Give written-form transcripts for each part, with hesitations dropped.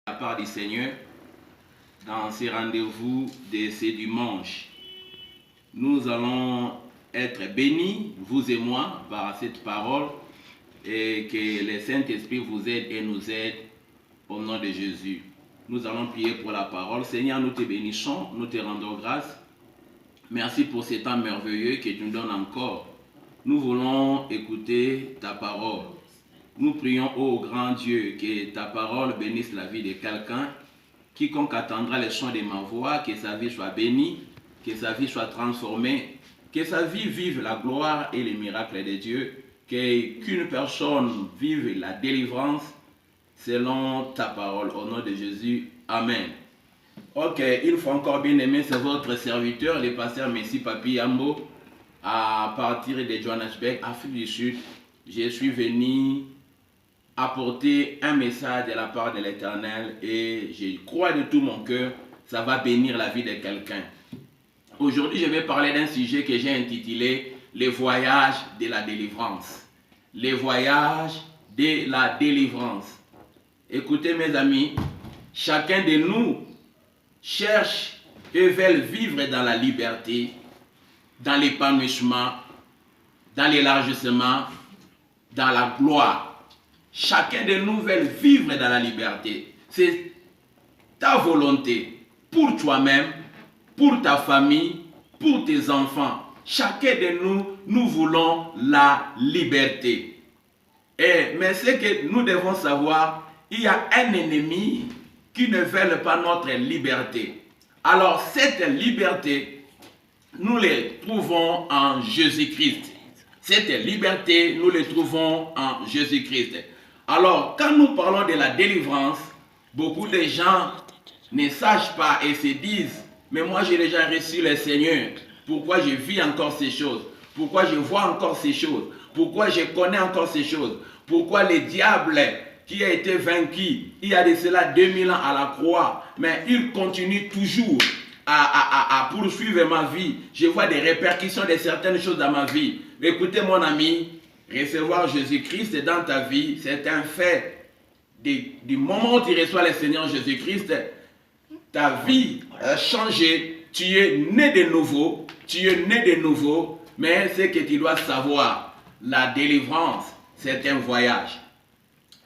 la part du Seigneur dans ces rendez-vous de ce dimanche. Nous allons être bénis, vous et moi, par cette parole et que le Saint-Esprit vous aide et nous aide au nom de Jésus. Nous allons prier pour la parole. Seigneur, nous te bénissons, nous te rendons grâce. Merci pour ce temps merveilleux que tu nous donnes encore. Nous voulons écouter ta parole. Nous prions, ô grand Dieu, que ta parole bénisse la vie de quelqu'un. Quiconque attendra le son de ma voix, que sa vie soit bénie, que sa vie soit transformée, que sa vie vive la gloire et les miracles de Dieu, qu'une personne vive la délivrance selon ta parole. Au nom de Jésus, Amen. Ok, une fois encore bien aimé, c'est votre serviteur, le pasteur Messi Papi Yambo, à partir de Johannesburg, Afrique du Sud. Je suis venu apporter un message de la part de l'Éternel et je crois de tout mon cœur, ça va bénir la vie de quelqu'un. Aujourd'hui, je vais parler d'un sujet que j'ai intitulé « Les voyages de la délivrance ». Les voyages de la délivrance. Écoutez mes amis, chacun de nous cherche et veut vivre dans la liberté, dans l'épanouissement, dans l'élargissement, dans la gloire. Chacun de nous veut vivre dans la liberté. C'est ta volonté pour toi-même, pour ta famille, pour tes enfants. Chacun de nous, nous voulons la liberté. Mais ce que nous devons savoir, il y a un ennemi qui ne veut pas notre liberté. Alors cette liberté, nous les trouvons en Jésus-Christ. Cette liberté, nous les trouvons en Jésus-Christ. Alors, quand nous parlons de la délivrance, beaucoup de gens ne sachent pas et se disent « Mais moi, j'ai déjà reçu le Seigneur. Pourquoi je vis encore ces choses? Pourquoi je vois encore ces choses? Pourquoi je connais encore ces choses? Pourquoi le diable qui a été vaincu il y a de cela 2000 ans à la croix, mais il continue toujours à poursuivre ma vie. Je vois des répercussions de certaines choses dans ma vie. » Écoutez mon ami, recevoir Jésus-Christ dans ta vie, c'est un fait. Du moment où tu reçois le Seigneur Jésus-Christ, ta vie a changé. Tu es né de nouveau. Mais ce que tu dois savoir, la délivrance, c'est un voyage.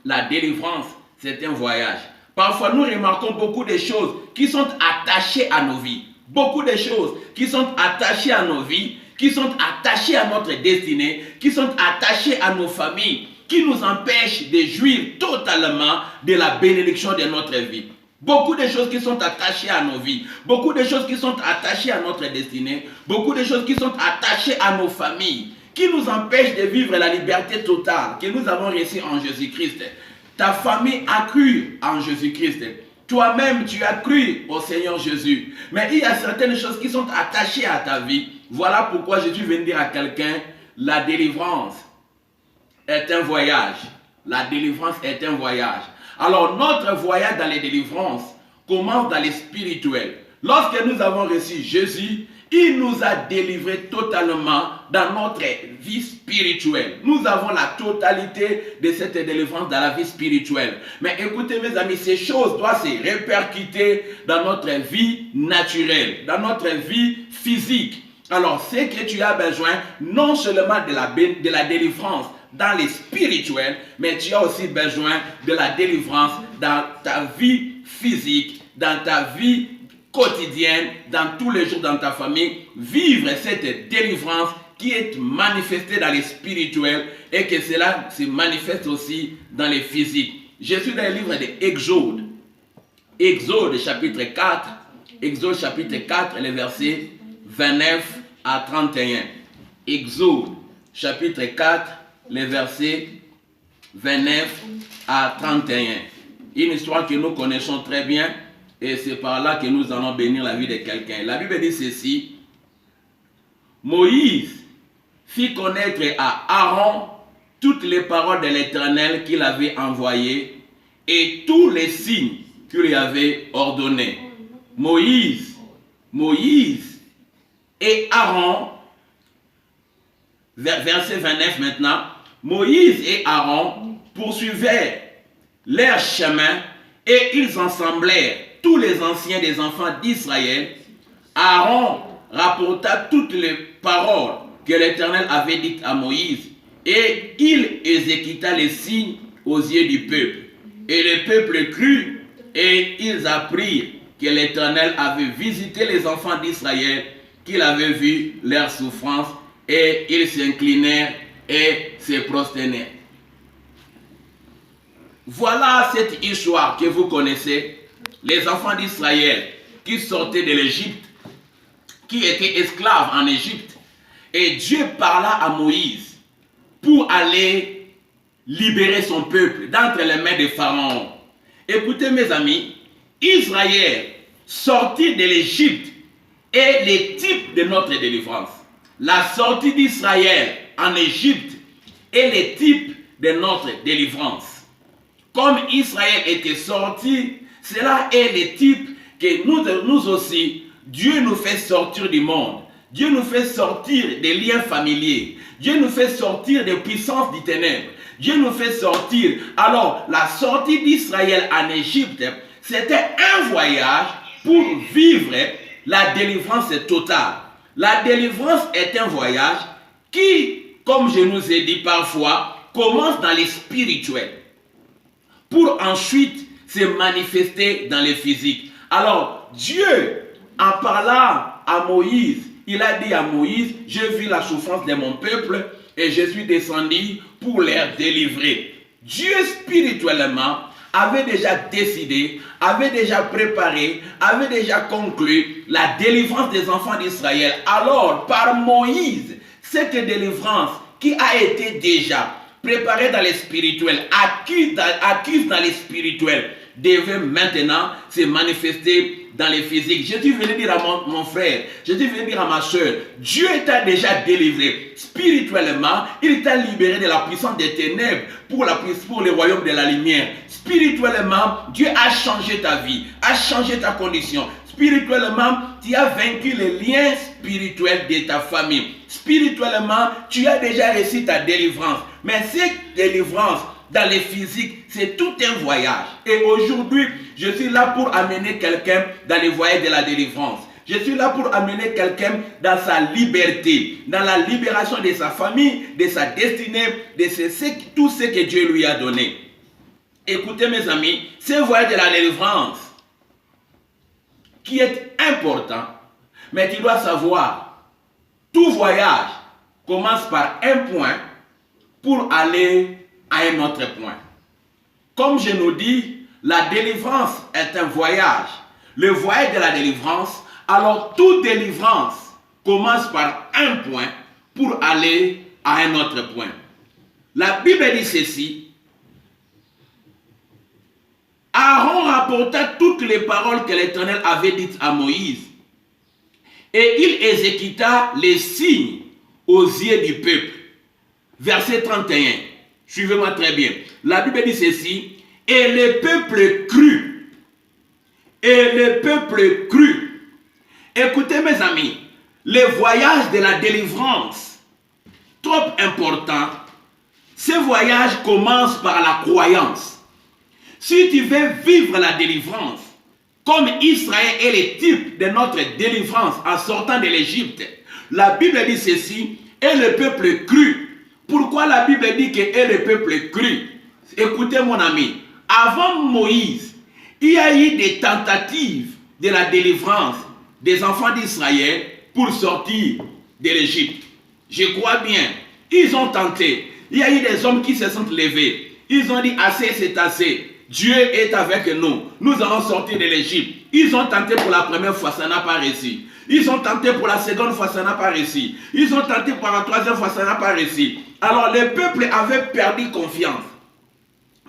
La délivrance, c'est un voyage. Parfois, nous remarquons beaucoup de choses qui sont attachées à nos vies. Beaucoup de choses qui sont attachées à nos vies, qui sont attachées à notre destinée, qui sont attachées à nos familles, qui nous empêchent de jouir totalement de la bénédiction de notre vie. Beaucoup de choses qui sont attachées à nos vies, beaucoup de choses qui sont attachées à notre destinée, beaucoup de choses qui sont attachées à nos familles, qui nous empêchent de vivre la liberté totale que nous avons reçue en Jésus-Christ. Ta famille a cru en Jésus-Christ. Toi-même, tu as cru au Seigneur Jésus. Mais il y a certaines choses qui sont attachées à ta vie. Voilà pourquoi Jésus vient dire à quelqu'un, la délivrance est un voyage. La délivrance est un voyage. Alors, notre voyage dans les délivrances commence dans les spirituels. Lorsque nous avons reçu Jésus, il nous a délivrés totalement dans notre vie spirituelle. Nous avons la totalité de cette délivrance dans la vie spirituelle. Mais écoutez mes amis, ces choses doivent se répercuter dans notre vie naturelle, dans notre vie physique. Alors, c'est que tu as besoin non seulement de la délivrance dans les spirituels, mais tu as aussi besoin de la délivrance dans ta vie physique, dans ta vie quotidienne, dans tous les jours dans ta famille. Vivre cette délivrance qui est manifestée dans les spirituels et que cela se manifeste aussi dans les physiques. Je suis dans le livre d'Exode. Exode chapitre 4. Exode chapitre 4, les versets 29 à 31. Exode chapitre 4, les versets 29 à 31. Une histoire que nous connaissons très bien et c'est par là que nous allons bénir la vie de quelqu'un. La Bible dit ceci. Moïse fit connaître à Aaron toutes les paroles de l'Éternel qu'il avait envoyées et tous les signes qu'il lui avait ordonnés. Moïse et Aaron, verset 29 maintenant, Moïse et Aaron poursuivaient leur chemin Et ils assemblèrent tous les anciens des enfants d'Israël. Aaron rapporta toutes les paroles que l'Éternel avait dites à Moïse, et il exécuta les signes aux yeux du peuple. Et le peuple crut, et ils apprirent que l'Éternel avait visité les enfants d'Israël, qu'il avait vu leur souffrance, et ils s'inclinèrent et se prosternèrent. Voilà cette histoire que vous connaissez, les enfants d'Israël qui sortaient de l'Égypte, qui étaient esclaves en Égypte, et Dieu parla à Moïse pour aller libérer son peuple d'entre les mains de Pharaon. Écoutez mes amis, Israël sorti de l'Égypte est le type de notre délivrance. La sortie d'Israël en Égypte est le type de notre délivrance. Comme Israël était sorti, cela est le type que nous aussi, Dieu nous fait sortir du monde. Dieu nous fait sortir des liens familiers. Dieu nous fait sortir des puissances du ténèbres. Dieu nous fait sortir. Alors, la sortie d'Israël en Égypte, c'était un voyage pour vivre la délivrance totale. La délivrance est un voyage qui, comme je nous ai dit parfois, commence dans les spirituels pour ensuite se manifester dans les physiques. Alors, Dieu, en parlant à Moïse, il a dit à Moïse, j'ai vu la souffrance de mon peuple et je suis descendu pour les délivrer. Dieu spirituellement avait déjà décidé, avait déjà préparé, avait déjà conclu la délivrance des enfants d'Israël. Alors, par Moïse, cette délivrance qui a été déjà préparée dans les spirituels, acquise dans les spirituels, devait maintenant se manifester dans les physiques. Je suis venu dire à mon frère, je suis venu dire à ma soeur, Dieu t'a déjà délivré spirituellement, il t'a libéré de la puissance des ténèbres pour le royaume de la lumière. Spirituellement, Dieu a changé ta vie, a changé ta condition. Spirituellement, tu as vaincu les liens spirituels de ta famille. Spirituellement, tu as déjà reçu ta délivrance. Mais cette délivrance dans les physiques, c'est tout un voyage. Et aujourd'hui, je suis là pour amener quelqu'un dans le voyage de la délivrance. Je suis là pour amener quelqu'un dans sa liberté, dans la libération de sa famille, de sa destinée, de tout ce que Dieu lui a donné. Écoutez mes amis, ce voyage de la délivrance qui est important, mais tu dois savoir, tout voyage commence par un point pour aller à un autre point. Comme je nous dis, la délivrance est un voyage. Le voyage de la délivrance, alors toute délivrance commence par un point pour aller à un autre point. La Bible dit ceci. Aaron rapporta toutes les paroles que l'Éternel avait dites à Moïse, et il exécuta les signes aux yeux du peuple. Verset 31. Suivez-moi très bien. La Bible dit ceci. Et le peuple crut. Et le peuple crut. Écoutez mes amis, le voyage de la délivrance, trop important, ce voyage commence par la croyance. Si tu veux vivre la délivrance, comme Israël est le type de notre délivrance en sortant de l'Égypte, la Bible dit ceci, et le peuple crut. Pourquoi la Bible dit que et le peuple crut? Écoutez mon ami, avant Moïse, il y a eu des tentatives de la délivrance des enfants d'Israël pour sortir de l'Égypte. Je crois bien, ils ont tenté. Il y a eu des hommes qui se sont levés. Ils ont dit assez, c'est assez. Dieu est avec nous. Nous allons sortir de l'Égypte. Ils ont tenté pour la première fois, ça n'a pas réussi. Ils ont tenté pour la seconde fois, ça n'a pas réussi. Ils ont tenté pour la troisième fois, ça n'a pas réussi. Alors le peuple avait perdu confiance.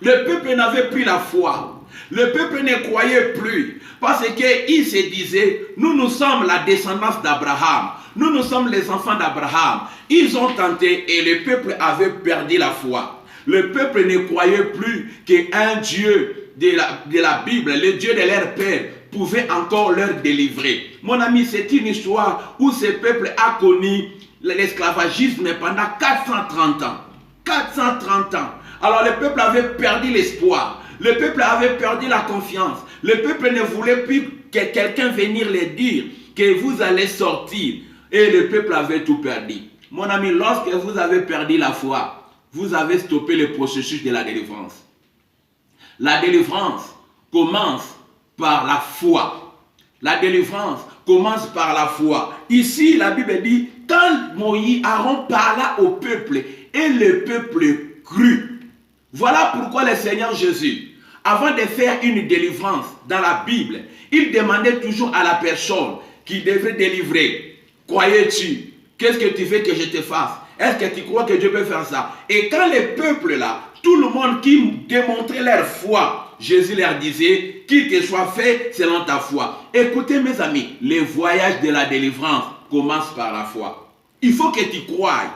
Le peuple n'avait plus la foi. Le peuple ne croyait plus. Parce qu'il se disait, nous sommes la descendance d'Abraham. Nous sommes les enfants d'Abraham. Ils ont tenté et le peuple avait perdu la foi. Le peuple ne croyait plus qu'un Dieu de la Bible, le Dieu de leur père, pouvait encore leur délivrer. Mon ami, c'est une histoire où ce peuple a connu l'esclavagisme pendant 430 ans. 430 ans. Alors le peuple avait perdu l'espoir. Le peuple avait perdu la confiance. Le peuple ne voulait plus que quelqu'un vienne les dire que vous allez sortir. Et le peuple avait tout perdu. Mon ami, lorsque vous avez perdu la foi, vous avez stoppé le processus de la délivrance. La délivrance commence par la foi. La délivrance commence par la foi. Ici, la Bible dit, quand Moïse, Aaron parla au peuple et le peuple crut. Voilà pourquoi le Seigneur Jésus, avant de faire une délivrance dans la Bible, il demandait toujours à la personne qui devait délivrer. Croyais-tu? Qu'est-ce que tu veux que je te fasse? Est-ce que tu crois que Dieu peut faire ça? Et quand les peuples là, tout le monde qui démontrait leur foi, Jésus leur disait, qu'il te soit fait selon ta foi. Écoutez mes amis, le voyage de la délivrance commence par la foi. Il faut que tu croies.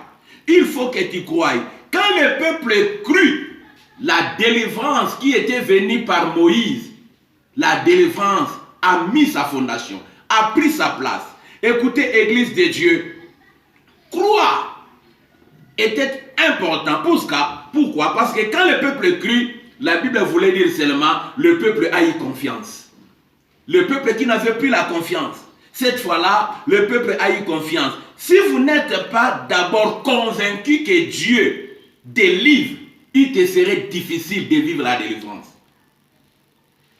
Il faut que tu croies. Quand le peuple crut, la délivrance qui était venue par Moïse, la délivrance a mis sa fondation, a pris sa place. Écoutez, Église de Dieu, croire était important. Pourquoi? Parce que quand le peuple crut, la Bible voulait dire seulement le peuple a eu confiance. Le peuple qui n'avait plus la confiance. Cette fois-là, le peuple a eu confiance. Si vous n'êtes pas d'abord convaincu que Dieu délivre, il te serait difficile de vivre la délivrance.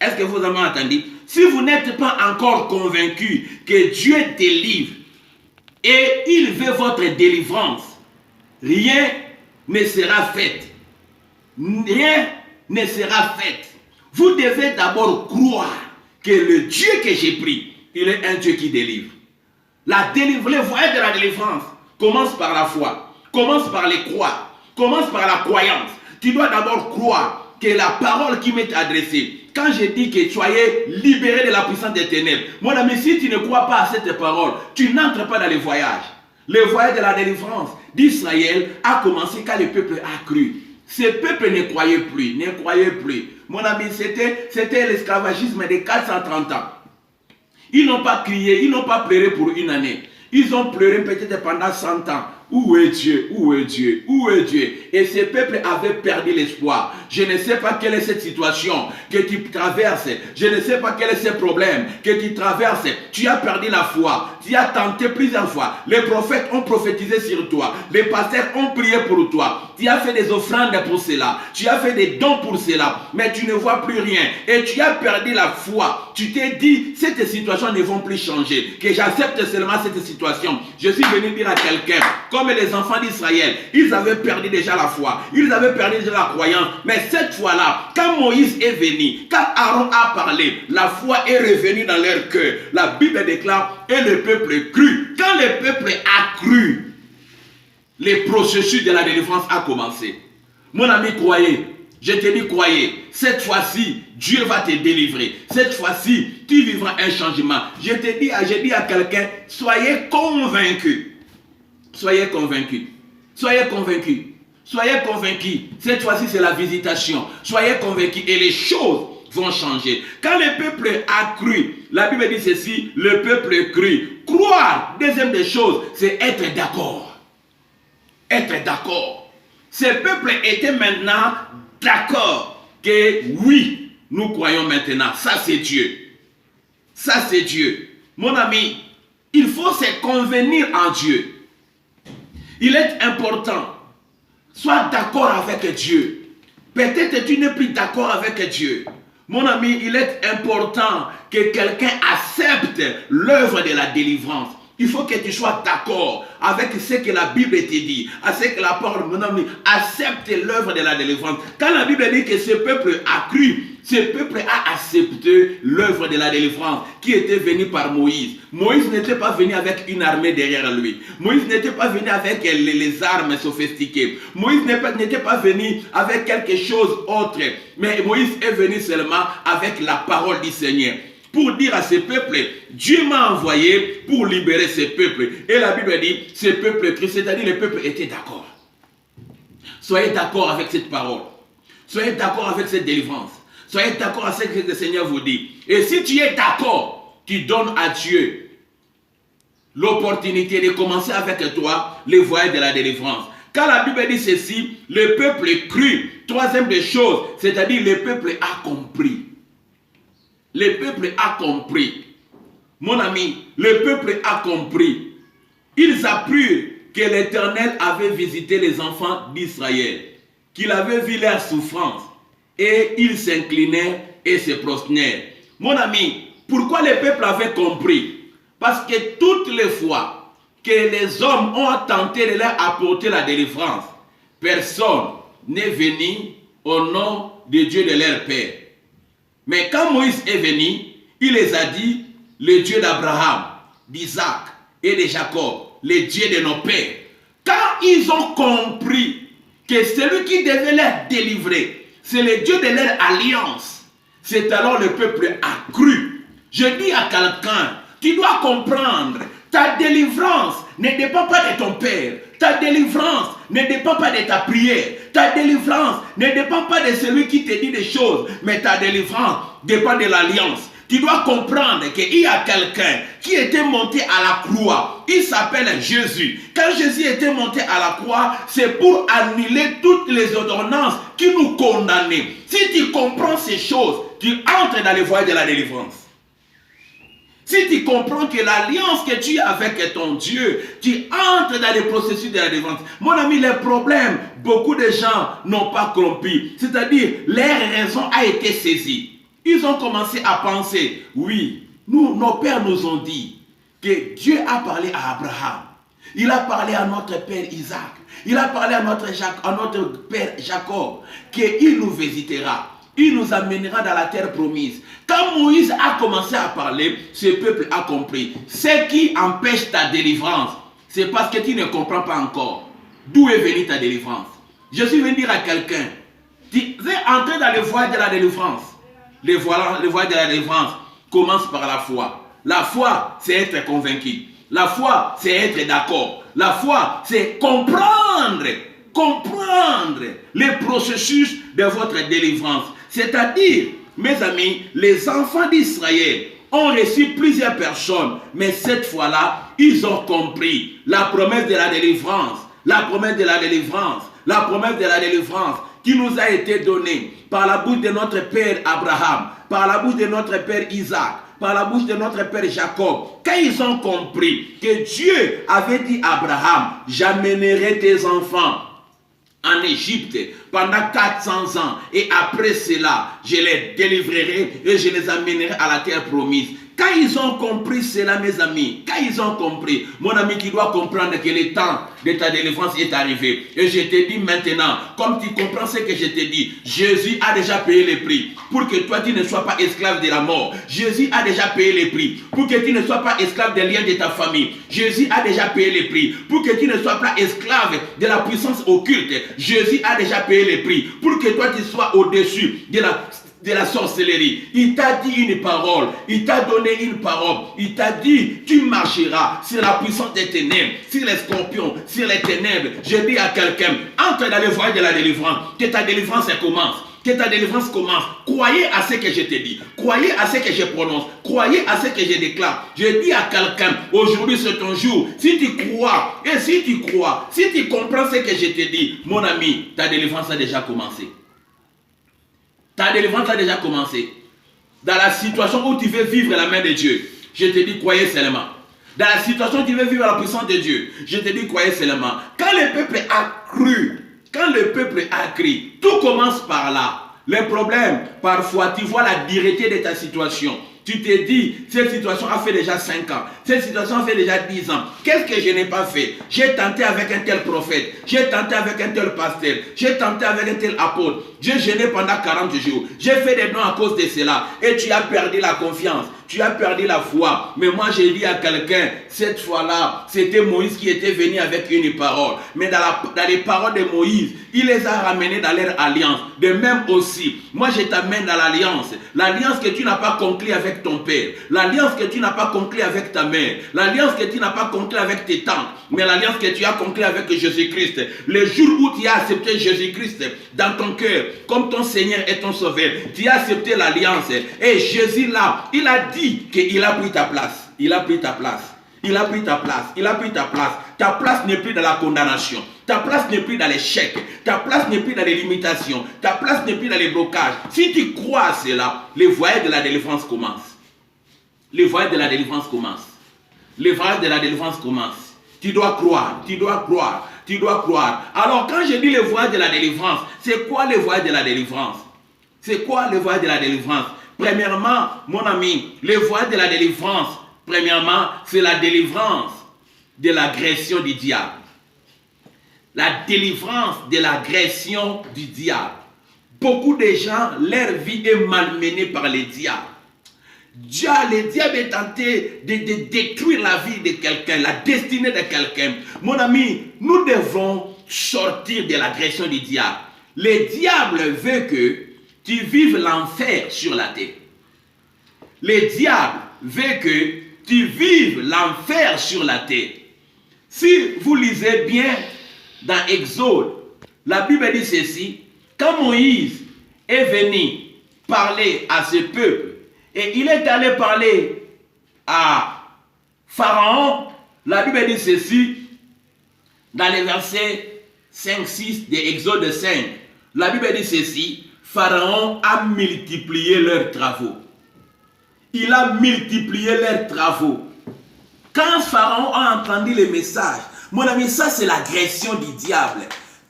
Est-ce que vous avez entendu? Si vous n'êtes pas encore convaincu que Dieu délivre et il veut votre délivrance, rien ne sera fait. Rien ne sera fait. Vous devez d'abord croire que le Dieu que j'ai pris, il est un Dieu qui délivre. Le voyage de la délivrance commence par la foi, commence par les croire, commence par la croyance. Tu dois d'abord croire que la parole qui m'est adressée, quand je dis que soyez libérés de la puissance des ténèbres, mon ami, si tu ne crois pas à cette parole, tu n'entres pas dans le voyage. Le voyage de la délivrance d'Israël a commencé quand le peuple a cru. Ce peuple ne croyait plus, ne croyait plus. Mon ami, c'était l'esclavagisme de 430 ans. Ils n'ont pas crié, ils n'ont pas pleuré pour une année. Ils ont pleuré peut-être pendant 100 ans. Où est Dieu? Où est Dieu? Où est Dieu? Et ce peuple avait perdu l'espoir. Je ne sais pas quelle est cette situation que tu traverses. Je ne sais pas quel est ce problème que tu traverses. Tu as perdu la foi. Tu as tenté plusieurs fois. Les prophètes ont prophétisé sur toi. Les pasteurs ont prié pour toi. Tu as fait des offrandes pour cela. Tu as fait des dons pour cela. Mais tu ne vois plus rien. Et tu as perdu la foi. Tu t'es dit, cette situation ne va plus changer. Que j'accepte seulement cette situation. Je suis venu dire à quelqu'un, comme les enfants d'Israël, ils avaient perdu déjà la foi, ils avaient perdu déjà la croyance, mais cette fois-là, quand Moïse est venu, quand Aaron a parlé, la foi est revenue dans leur cœur. La Bible déclare, et le peuple crut. Quand le peuple a cru, le processus de la délivrance a commencé. Mon ami, croyez, je te dis croyez, cette fois-ci, Dieu va te délivrer. Cette fois-ci, tu vivras un changement. Je dis à quelqu'un, soyez convaincus. Soyez convaincus. Soyez convaincus. Soyez convaincus. Cette fois-ci, c'est la visitation. Soyez convaincus et les choses vont changer. Quand le peuple a cru, la Bible dit ceci, le peuple crut. Croire, deuxième des choses, c'est être d'accord. Être d'accord. Ce peuple était maintenant d'accord que oui, nous croyons maintenant. Ça, c'est Dieu. Ça, c'est Dieu. Mon ami, il faut se convenir en Dieu. Il est important. Sois d'accord avec Dieu. Peut-être tu n'es plus d'accord avec Dieu. Mon ami, il est important que quelqu'un accepte l'œuvre de la délivrance. Il faut que tu sois d'accord avec ce que la Bible te dit, avec la parole. Mon ami, accepte l'œuvre de la délivrance. Quand la Bible dit que ce peuple a cru, ce peuple a accepté l'œuvre de la délivrance qui était venue par Moïse. Moïse n'était pas venu avec une armée derrière lui. Moïse n'était pas venu avec les armes sophistiquées. Moïse n'était pas venu avec quelque chose autre. Mais Moïse est venu seulement avec la parole du Seigneur. Pour dire à ce peuple, Dieu m'a envoyé pour libérer ce peuple. Et la Bible dit, ce peuple, c'est-à-dire le peuple était d'accord. Soyez d'accord avec cette parole. Soyez d'accord avec cette délivrance. Soyez d'accord avec ce que le Seigneur vous dit. Et si tu es d'accord, tu donnes à Dieu l'opportunité de commencer avec toi le voyage de la délivrance. Quand la Bible dit ceci, le peuple crut. Troisième des choses, c'est-à-dire le peuple a compris. Le peuple a compris. Mon ami, le peuple a compris. Ils apprirent que l'Éternel avait visité les enfants d'Israël, qu'il avait vu leurs souffrances, et ils s'inclinèrent et se prosternèrent. Mon ami, pourquoi le peuple avait compris? Parce que toutes les fois que les hommes ont tenté de leur apporter la délivrance, personne n'est venu au nom de Dieu de leur père. Mais quand Moïse est venu, il les a dit, le Dieu d'Abraham, d'Isaac et de Jacob, le Dieu de nos pères. Quand ils ont compris que celui qui devait les délivrer, c'est le Dieu de leur alliance, c'est alors le peuple a cru. Je dis à quelqu'un, tu dois comprendre, ta délivrance ne dépend pas de ton père. Ta délivrance ne dépend pas de ta prière. Ta délivrance ne dépend pas de celui qui te dit des choses. Mais ta délivrance dépend de l'alliance. Tu dois comprendre qu'il y a quelqu'un qui était monté à la croix. Il s'appelle Jésus. Quand Jésus était monté à la croix, c'est pour annuler toutes les ordonnances qui nous condamnaient. Si tu comprends ces choses, tu entres dans les voies de la délivrance. Si tu comprends que l'alliance que tu as avec ton Dieu, tu entres dans le processus de la délivrance. Mon ami, les problèmes, beaucoup de gens n'ont pas compris. C'est-à-dire, leur raison a été saisie. Ils ont commencé à penser, oui, nos pères nous ont dit que Dieu a parlé à Abraham. Il a parlé à notre père Isaac. Il a parlé à notre père Jacob, qu'il nous visitera. Il nous amènera dans la terre promise. Quand Moïse a commencé à parler, ce peuple a compris. Ce qui empêche ta délivrance, c'est parce que tu ne comprends pas encore d'où est venue ta délivrance. Je suis venu dire à quelqu'un, tu es entré dans les voies de la délivrance. Les voies de la délivrance commencent par la foi. La foi, c'est être convaincu. La foi, c'est être d'accord. La foi, c'est comprendre les processus de votre délivrance. C'est-à-dire, mes amis, les enfants d'Israël ont reçu plusieurs personnes, mais cette fois-là, ils ont compris la promesse de la délivrance, la promesse de la délivrance, la promesse de la délivrance qui nous a été donnée par la bouche de notre père Abraham, par la bouche de notre père Isaac, par la bouche de notre père Jacob. Quand ils ont compris que Dieu avait dit à Abraham, j'amènerai tes enfants en Égypte pendant 400 ans et après cela je les délivrerai et je les amènerai à la terre promise. Quand ils ont compris cela, mes amis, quand ils ont compris, mon ami, tu dois comprendre que le temps de ta délivrance est arrivé. Et je te dis maintenant, comme tu comprends ce que je te dis, Jésus a déjà payé le prix pour que toi tu ne sois pas esclave de la mort. Jésus a déjà payé le prix pour que tu ne sois pas esclave des liens de ta famille. Jésus a déjà payé le prix pour que tu ne sois pas esclave de la puissance occulte. Jésus a déjà payé le prix pour que toi tu sois au-dessus de la sorcellerie. Il t'a dit une parole, il t'a donné une parole, il t'a dit tu marcheras sur la puissance des ténèbres, sur les scorpions, sur les ténèbres. Je dis à quelqu'un, entre dans les voies de la délivrance, que ta délivrance commence. Que ta délivrance commence. Croyez à ce que je te dis. Croyez à ce que je prononce. Croyez à ce que je déclare. Je dis à quelqu'un, aujourd'hui c'est ton jour. Si tu crois, et si tu crois, si tu comprends ce que je te dis, mon ami, ta délivrance a déjà commencé. Ta délivrance a déjà commencé. Dans la situation où tu veux vivre la main de Dieu, je te dis, croyez seulement. Dans la situation où tu veux vivre la puissance de Dieu, je te dis, croyez seulement. Quand le peuple a cru, tout commence par là. Le problème, parfois, tu vois la dureté de ta situation. Tu te dis, cette situation a fait déjà 5 ans. Cette situation a fait déjà 10 ans. Qu'est-ce que je n'ai pas fait? J'ai tenté avec un tel prophète. J'ai tenté avec un tel pasteur. J'ai tenté avec un tel apôtre. J'ai jeûné pendant 40 jours. J'ai fait des dons à cause de cela. Et tu as perdu la confiance. Tu as perdu la foi. Mais moi, j'ai dit à quelqu'un, cette fois-là, c'était Moïse qui était venu avec une parole. Mais dans les paroles de Moïse, il les a ramenés dans leur alliance. De même aussi, moi, je t'amène dans l'alliance. L'alliance que tu n'as pas conclue avec ton père. L'alliance que tu n'as pas conclue avec ta mère. L'alliance que tu n'as pas conclue avec tes tantes. Mais l'alliance que tu as conclue avec Jésus-Christ. Le jour où tu as accepté Jésus-Christ dans ton cœur, comme ton Seigneur et ton Sauveur, tu as accepté l'alliance. Et Jésus là, il a dit qu'il a pris ta place. Il a pris ta place. Il a pris ta place. Il a pris ta place. Ta place n'est plus dans la condamnation. Ta place n'est plus dans l'échec. Ta place n'est plus dans les limitations. Ta place n'est plus dans les blocages. Si tu crois à cela, les voyages de la délivrance commencent. Les voyages de la délivrance commencent. Les voyages de la délivrance commencent. Tu dois croire, tu dois croire, tu dois croire. Alors quand je dis les voyages de la délivrance, c'est quoi les voyages de la délivrance? C'est quoi les voyages de la délivrance? Premièrement, mon ami, les voyages de la délivrance, premièrement, c'est la délivrance de l'agression du diable. La délivrance de l'agression du diable. Beaucoup de gens, leur vie est malmenée par les diables. Le diable est tenté de détruire la vie de quelqu'un, la destinée de quelqu'un. Mon ami, nous devons sortir de l'agression du diable. Le diable veut que tu vives l'enfer sur la terre. Le diable veut que tu vives l'enfer sur la terre. Si vous lisez bien dans Exode, la Bible dit ceci: quand Moïse est venu parler à ce peuple, et il est allé parler à Pharaon, la Bible dit ceci, dans les versets 5-6 de Exode 5, la Bible dit ceci: Pharaon a multiplié leurs travaux. Il a multiplié leurs travaux. Quand Pharaon a entendu le message, mon ami, ça c'est l'agression du diable.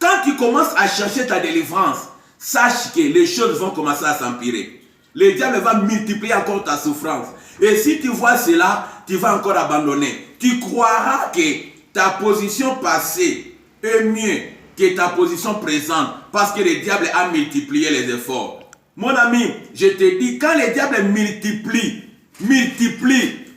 Quand tu commences à chercher ta délivrance, sache que les choses vont commencer à s'empirer. Le diable va multiplier encore ta souffrance. Et si tu vois cela, tu vas encore abandonner. Tu croiras que ta position passée est mieux que ta position présente parce que le diable a multiplié les efforts. Mon ami, je te dis, quand le diable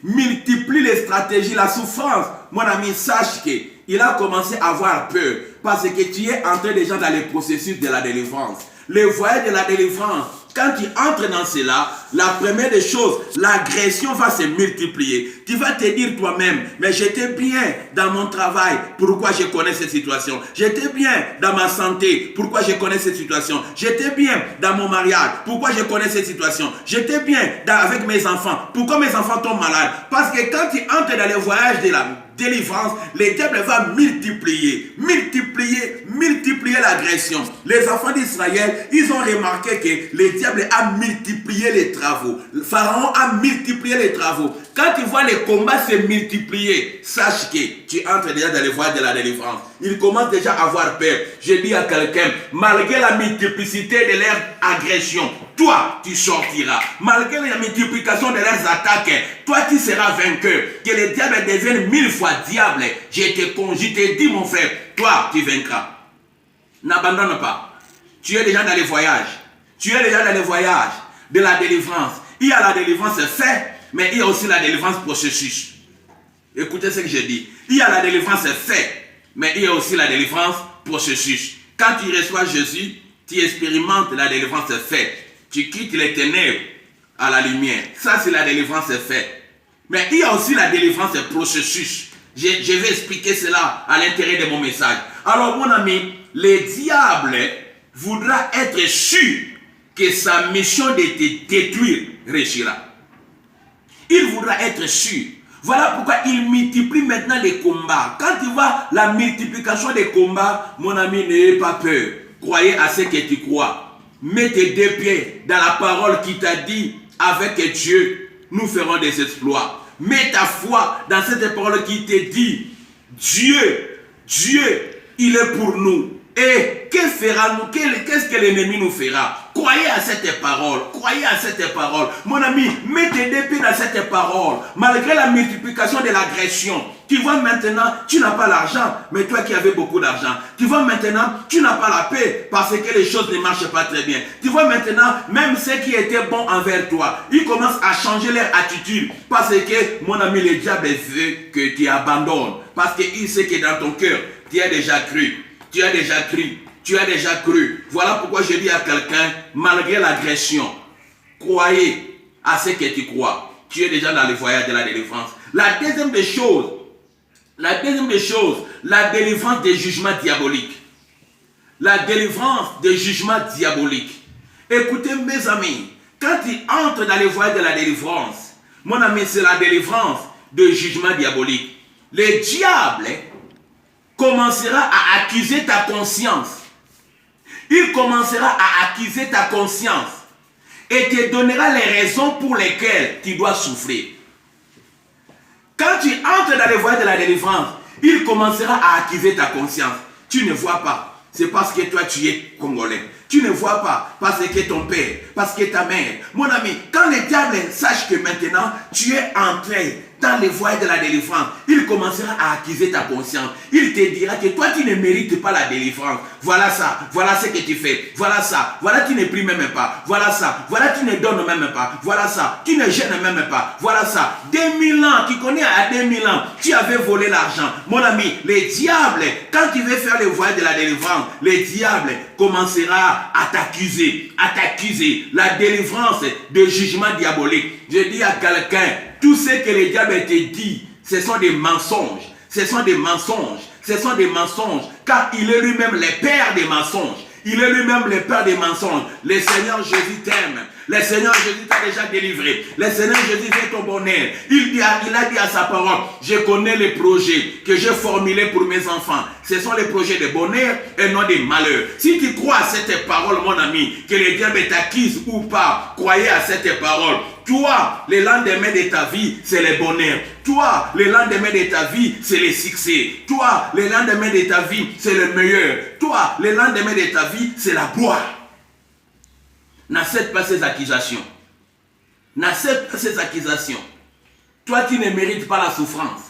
multiplie les stratégies, la souffrance, mon ami, sache qu'il a commencé à avoir peur parce que tu es entré déjà dans le processus de la délivrance. Le voyage de la délivrance, quand tu entres dans cela, la première des choses, l'agression va se multiplier. Tu vas te dire toi-même, mais j'étais bien dans mon travail, pourquoi je connais cette situation? J'étais bien dans ma santé, pourquoi je connais cette situation? J'étais bien dans mon mariage, pourquoi je connais cette situation? J'étais bien avec mes enfants, pourquoi mes enfants tombent malades? Parce que quand tu entres dans le voyage de la délivrance, le diable va multiplier l'agression. Les enfants d'Israël, ils ont remarqué que le diable a multiplié les travaux. Le Pharaon a multiplié les travaux. Quand tu vois les combats se multiplier, sache que tu entres déjà dans le voyage de la délivrance. Ils commencent déjà à avoir peur. Je dis à quelqu'un, malgré la multiplicité de leurs agressions, toi, tu sortiras. Malgré la multiplication de leurs attaques, toi, tu seras vainqueur. Que le diable devienne 1000 fois diable. Je te dis, mon frère, toi, tu vaincras. N'abandonne pas. Tu es déjà dans les voyages. Tu es déjà dans les voyages de la délivrance. Il y a la délivrance faite, mais il y a aussi la délivrance processus. Écoutez ce que je dis. Il y a la délivrance faite, mais il y a aussi la délivrance processus. Quand tu reçois Jésus, tu expérimentes la délivrance faite. Tu quittes les ténèbres à la lumière. Ça, c'est la délivrance faite. Mais il y a aussi la délivrance processus. Je vais expliquer cela à l'intérieur de mon message. Alors, mon ami, le diable voudra être sûr que sa mission de te détruire réussira. Il voudra être sûr. Voilà pourquoi il multiplie maintenant les combats. Quand tu vois la multiplication des combats, mon ami, n'ayez pas peur. Croyez à ce que tu crois. Mets tes deux pieds dans la parole qui t'a dit, avec Dieu, nous ferons des exploits. Mets ta foi dans cette parole qui te dit, Dieu, il est pour nous. Et que fera-nous? Qu'est-ce que l'ennemi nous fera? Croyez à cette parole. Croyez à cette parole. Mon ami, mets tes deux pieds dans cette parole. Malgré la multiplication de l'agression, tu vois maintenant, tu n'as pas l'argent, mais toi qui avais beaucoup d'argent. Tu vois maintenant, tu n'as pas la paix parce que les choses ne marchent pas très bien. Tu vois maintenant, même ceux qui étaient bons envers toi, ils commencent à changer leur attitude parce que, mon ami, le diable veut que tu abandonnes. Parce qu'il sait que dans ton cœur, tu as déjà cru. Tu as déjà cru. Voilà pourquoi je dis à quelqu'un, malgré l'agression, croyez à ce que tu crois. Tu es déjà dans le voyage de la délivrance. La deuxième des choses, la délivrance des jugements diaboliques. La délivrance des jugements diaboliques. Écoutez mes amis, quand tu entres dans le voyage de la délivrance, mon ami, c'est la délivrance de jugements diaboliques. Le diable commencera à accuser ta conscience. Il commencera à accuser ta conscience et te donnera les raisons pour lesquelles tu dois souffrir. Quand tu entres dans le voyage de la délivrance, il commencera à accuser ta conscience. Tu ne vois pas. C'est parce que toi, tu es congolais. Tu ne vois pas parce que ton père, parce que ta mère. Mon ami, quand le diable sache que maintenant, tu es entré dans le voyage de la délivrance, il commencera à accuser ta conscience. Il te dira que toi, tu ne mérites pas la délivrance. Voilà ça, voilà ce que tu fais. Voilà ça, voilà tu ne pries même pas. Voilà ça, voilà tu ne donnes même pas. Voilà ça, tu ne gênes même pas. Voilà ça, 2000 ans, tu connais à 2000 ans, tu avais volé l'argent. Mon ami, le diable, quand tu veux faire le voyage de la délivrance, le diable commencera à t'accuser, à t'accuser. La délivrance de jugement diabolique. Je dis à quelqu'un, tout ce que le diable te dit, ce sont des mensonges. Ce sont des mensonges. Ce sont des mensonges. Car il est lui-même le père des mensonges. Il est lui-même le père des mensonges. Le Seigneur Jésus t'aime. Le Seigneur Jésus t'a déjà délivré. Le Seigneur Jésus fait ton bonheur. Il a dit à sa parole, je connais les projets que j'ai formulés pour mes enfants. Ce sont les projets de bonheur et non des malheurs. Si tu crois à cette parole, mon ami, que le diable t'accuse ou pas, croyez à cette parole. Toi, le lendemain de ta vie, c'est le bonheur. Toi, le lendemain de ta vie, c'est le succès. Toi, le lendemain de ta vie, c'est le meilleur. Toi, le lendemain de ta vie, c'est la gloire. N'accepte pas ces accusations. N'accepte pas ces accusations. Toi, tu ne mérites pas la souffrance.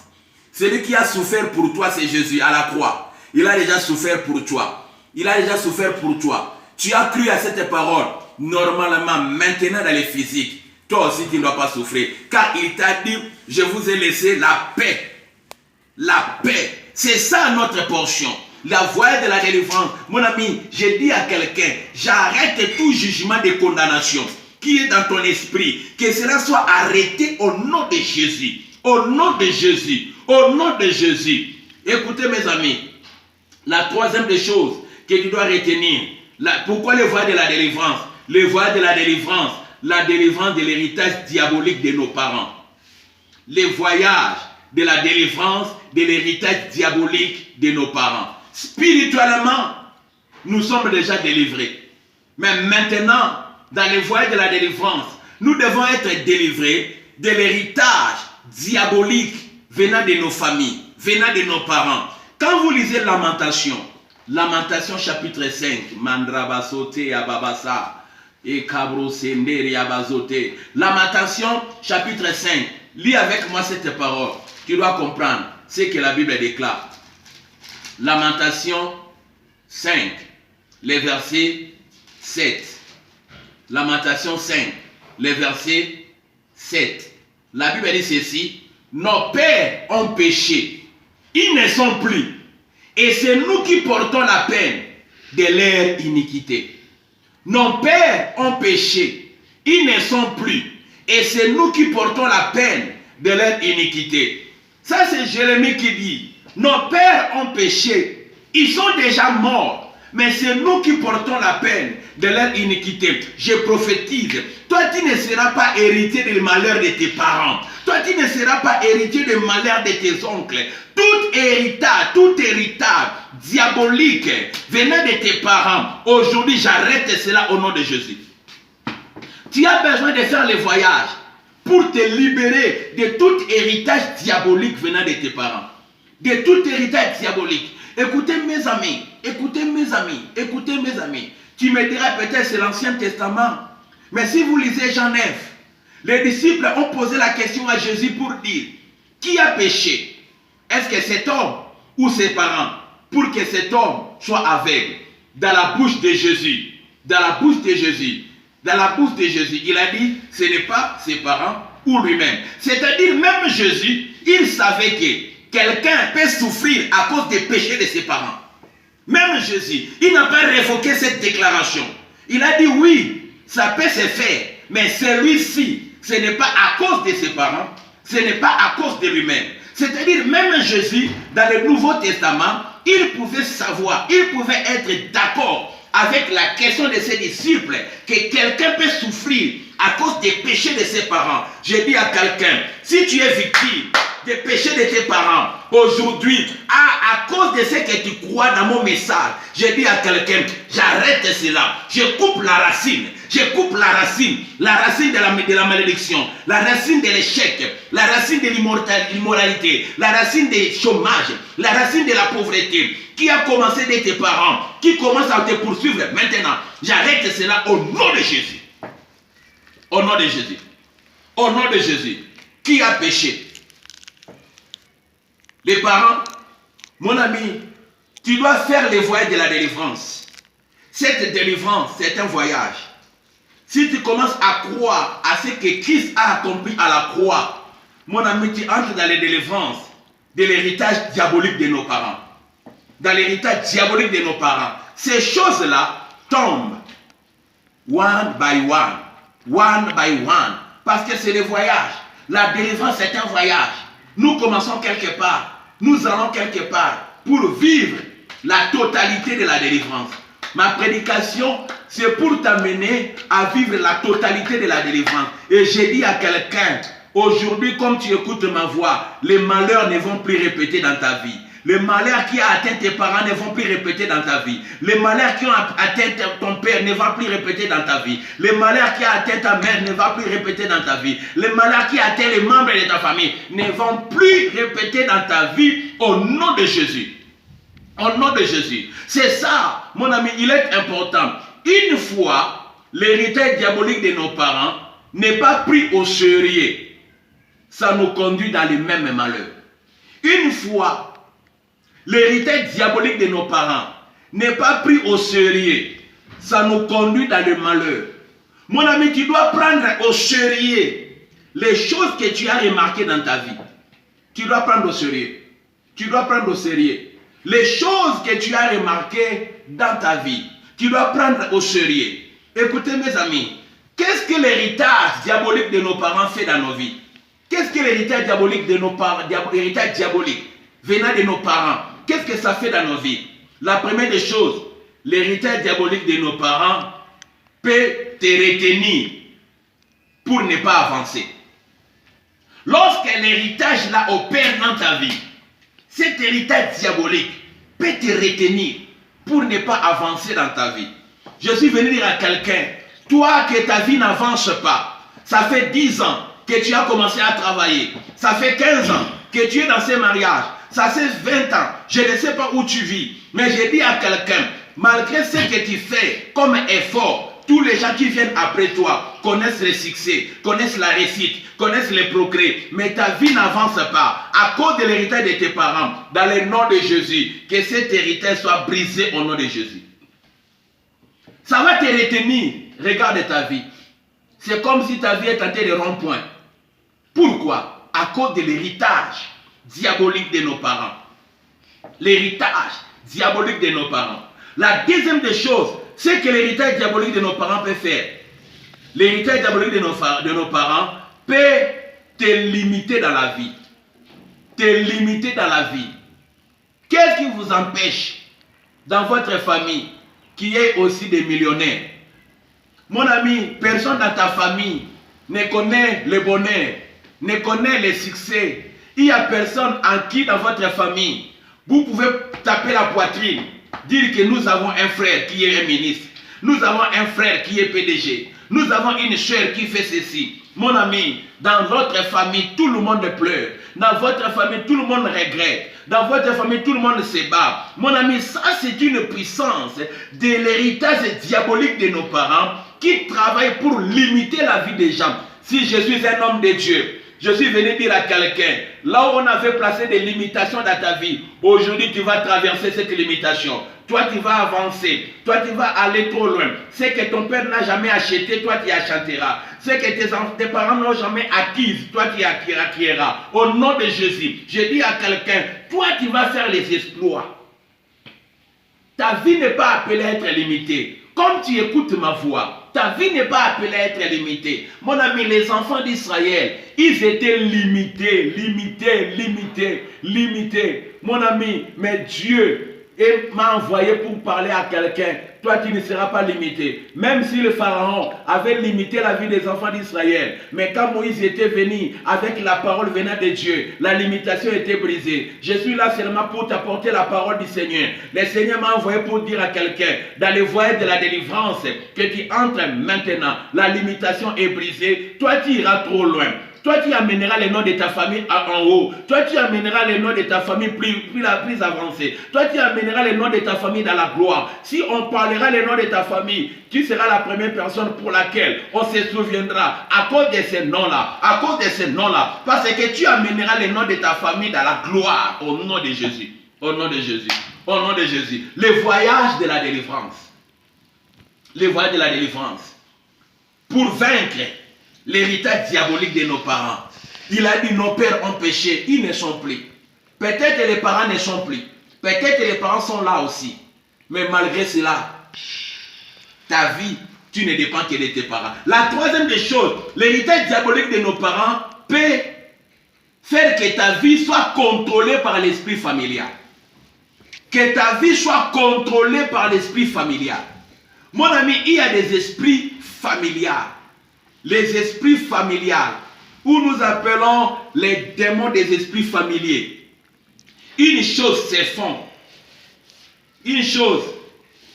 Celui qui a souffert pour toi, c'est Jésus à la croix. Il a déjà souffert pour toi. Il a déjà souffert pour toi. Tu as cru à cette parole. Normalement, maintenant dans le physique, toi aussi, tu ne dois pas souffrir. Car il t'a dit, je vous ai laissé la paix. La paix. C'est ça notre portion. La voie de la délivrance. Mon ami, je dis à quelqu'un, j'arrête tout jugement de condamnation qui est dans ton esprit. Que cela soit arrêté au nom de Jésus. Au nom de Jésus. Au nom de Jésus. Écoutez mes amis, la troisième des choses que tu dois retenir. Pourquoi le voie de la délivrance? Le voie de la délivrance de l'héritage diabolique de nos parents. Le voyage de la délivrance de l'héritage diabolique de nos parents. Spirituellement, nous sommes déjà délivrés. Mais maintenant, dans le voyage de la délivrance, nous devons être délivrés de l'héritage diabolique venant de nos familles, venant de nos parents. Quand vous lisez Lamentation, Lamentation chapitre 5, Mandrabasote Ababasa, et Kabrosender Yabazote. Lamentation chapitre 5, lis avec moi cette parole. Tu dois comprendre ce que la Bible déclare. Lamentation 5, les versets 7. Lamentation 5, les versets 7. La Bible dit ceci. Nos pères ont péché. Ils ne sont plus. Et c'est nous qui portons la peine de leur iniquité. Nos pères ont péché. Ils ne sont plus. Et c'est nous qui portons la peine de leur iniquité. Ça, c'est Jérémie qui dit. Nos pères ont péché, ils sont déjà morts, mais c'est nous qui portons la peine de leur iniquité. Je prophétise, toi tu ne seras pas héritier des malheurs de tes parents, toi tu ne seras pas héritier des malheurs de tes oncles. Tout héritage diabolique venant de tes parents, aujourd'hui j'arrête cela au nom de Jésus. Tu as besoin de faire le voyage pour te libérer de tout héritage diabolique venant de tes parents. De tout héritage diabolique. Écoutez mes amis, écoutez mes amis, écoutez mes amis. Tu me diras peut-être c'est l'Ancien Testament. Mais si vous lisez Jean 9, les disciples ont posé la question à Jésus pour dire, qui a péché? Est-ce que cet homme ou ses parents? Pour que cet homme soit aveugle. Dans la bouche de Jésus, dans la bouche de Jésus, dans la bouche de Jésus, il a dit, ce n'est pas ses parents ou lui-même. C'est-à-dire même Jésus, il savait que quelqu'un peut souffrir à cause des péchés de ses parents. Même Jésus, il n'a pas révoqué cette déclaration. Il a dit oui, ça peut se faire, mais celui-ci, ce n'est pas à cause de ses parents, ce n'est pas à cause de lui-même. C'est-à-dire même Jésus, dans le Nouveau Testament, il pouvait savoir, il pouvait être d'accord avec la question de ses disciples que quelqu'un peut souffrir à cause des péchés de ses parents. Je dis à quelqu'un, si tu es victime des péchés de tes parents. Aujourd'hui, à cause de ce que tu crois dans mon message, je dis à quelqu'un, j'arrête cela. Je coupe la racine. Je coupe la racine de la malédiction, la racine de l'échec, la racine de l'immoralité, la racine du chômage, la racine de la pauvreté, qui a commencé de tes parents, qui commence à te poursuivre. Maintenant, j'arrête cela au nom de Jésus. Au nom de Jésus. Au nom de Jésus. Qui a péché? Les parents, mon ami, tu dois faire le voyage de la délivrance. Cette délivrance, c'est un voyage. Si tu commences à croire à ce que Christ a accompli à la croix, mon ami, tu entres dans les délivrances de l'héritage diabolique de nos parents. Dans l'héritage diabolique de nos parents. Ces choses-là tombent one by one. Parce que c'est le voyage. La délivrance, c'est un voyage. Nous commençons quelque part. Nous allons quelque part pour vivre la totalité de la délivrance. Ma prédication, c'est pour t'amener à vivre la totalité de la délivrance. Et j'ai dit à quelqu'un, aujourd'hui, comme tu écoutes ma voix, les malheurs ne vont plus répéter dans ta vie. Les malheurs qui ont atteint tes parents ne vont plus répéter dans ta vie. Les malheurs qui ont atteint ton père ne vont plus répéter dans ta vie. Les malheurs qui ont atteint ta mère ne vont plus répéter dans ta vie. Les malheurs qui ont atteint les membres de ta famille ne vont plus répéter dans ta vie au nom de Jésus. Au nom de Jésus. C'est ça, mon ami, il est important. Une fois, l'héritage diabolique de nos parents n'est pas pris au sérieux, ça nous conduit dans les mêmes malheurs. Une fois, l'héritage diabolique de nos parents n'est pas pris au sérieux, ça nous conduit dans le malheur. Mon ami, tu dois prendre au sérieux les choses que tu as remarquées dans ta vie. Tu dois prendre au sérieux. Tu dois prendre au sérieux les choses que tu as remarquées dans ta vie. Tu dois prendre au sérieux. Écoutez mes amis, qu'est-ce que l'héritage diabolique de nos parents fait dans nos vies? Qu'est-ce que l'héritage diabolique de nos parents, l'héritage diabolique venant de nos parents, qu'est-ce que ça fait dans nos vies? La première des choses, l'héritage diabolique de nos parents peut te retenir pour ne pas avancer. Lorsque l'héritage là opère dans ta vie, cet héritage diabolique peut te retenir pour ne pas avancer dans ta vie. Je suis venu dire à quelqu'un, toi que ta vie n'avance pas, ça fait 10 ans que tu as commencé à travailler, ça fait 15 ans que tu es dans ce mariage, ça fait 20 ans, je ne sais pas où tu vis, mais je dis à quelqu'un, malgré ce que tu fais comme effort, tous les gens qui viennent après toi connaissent le succès, connaissent la réussite, connaissent les progrès, mais ta vie n'avance pas à cause de l'héritage de tes parents. Dans le nom de Jésus, que cet héritage soit brisé au nom de Jésus. Ça va te retenir. Regarde ta vie. C'est comme si ta vie est tentée de rond-point. Pourquoi? À cause de l'héritage diabolique de nos parents. L'héritage diabolique de nos parents. La deuxième des choses, c'est que l'héritage diabolique de nos parents peut faire. L'héritage diabolique de nos parents peut te limiter dans la vie. Te limiter dans la vie. Qu'est-ce qui vous empêche dans votre famille qui est aussi des millionnaires? Mon ami, personne dans ta famille ne connaît le bonheur, ne connaît le succès. Il n'y a personne en qui dans votre famille vous pouvez taper la poitrine, dire que nous avons un frère qui est un ministre, nous avons un frère qui est PDG, nous avons une soeur qui fait ceci. Mon ami, dans votre famille, tout le monde pleure. Dans votre famille, tout le monde regrette. Dans votre famille, tout le monde se bat. Mon ami, ça c'est une puissance de l'héritage diabolique de nos parents qui travaille pour limiter la vie des gens. Si je suis un homme de Dieu, je suis venu dire à quelqu'un, là où on avait placé des limitations dans ta vie, aujourd'hui tu vas traverser cette limitation. Toi tu vas avancer, toi tu vas aller trop loin. Ce que ton père n'a jamais acheté, toi tu achèteras. Ce que tes parents n'ont jamais acquis, toi tu acquéras. Au nom de Jésus, je dis à quelqu'un, toi tu vas faire les exploits. Ta vie n'est pas appelée à être limitée. Comme tu écoutes ma voix, ta vie n'est pas appelée à être limitée. Mon ami, les enfants d'Israël, ils étaient limités. Mon ami, mais Dieu et m'a envoyé pour parler à quelqu'un. Toi, tu ne seras pas limité. Même si le Pharaon avait limité la vie des enfants d'Israël, mais quand Moïse était venu avec la parole venant de Dieu, la limitation était brisée. Je suis là seulement pour t'apporter la parole du Seigneur. Le Seigneur m'a envoyé pour dire à quelqu'un, dans le voyage de la délivrance, que tu entres maintenant. La limitation est brisée. Toi, tu iras trop loin. Toi, tu amèneras les noms de ta famille en haut. Toi, tu amèneras les noms de ta famille plus avancés. Toi, tu amèneras les noms de ta famille dans la gloire. Si on parlera les noms de ta famille, tu seras la première personne pour laquelle on se souviendra à cause de ces noms-là. À cause de ces noms-là. Parce que tu amèneras les noms de ta famille dans la gloire au nom de Jésus. Au nom de Jésus. Au nom de Jésus. Le voyage de la délivrance. Le voyage de la délivrance. Pour vaincre l'héritage diabolique de nos parents. Il a dit, nos pères ont péché, ils ne sont plus. Peut-être que les parents ne sont plus. Peut-être que les parents sont là aussi. Mais malgré cela, ta vie, tu ne dépends que de tes parents. La troisième des choses, l'héritage diabolique de nos parents peut faire que ta vie soit contrôlée par l'esprit familial. Que ta vie soit contrôlée par l'esprit familial. Mon ami, il y a des esprits familiaux. Les esprits familiaux, où nous appelons les démons des esprits familiers. Une chose se fait. Une chose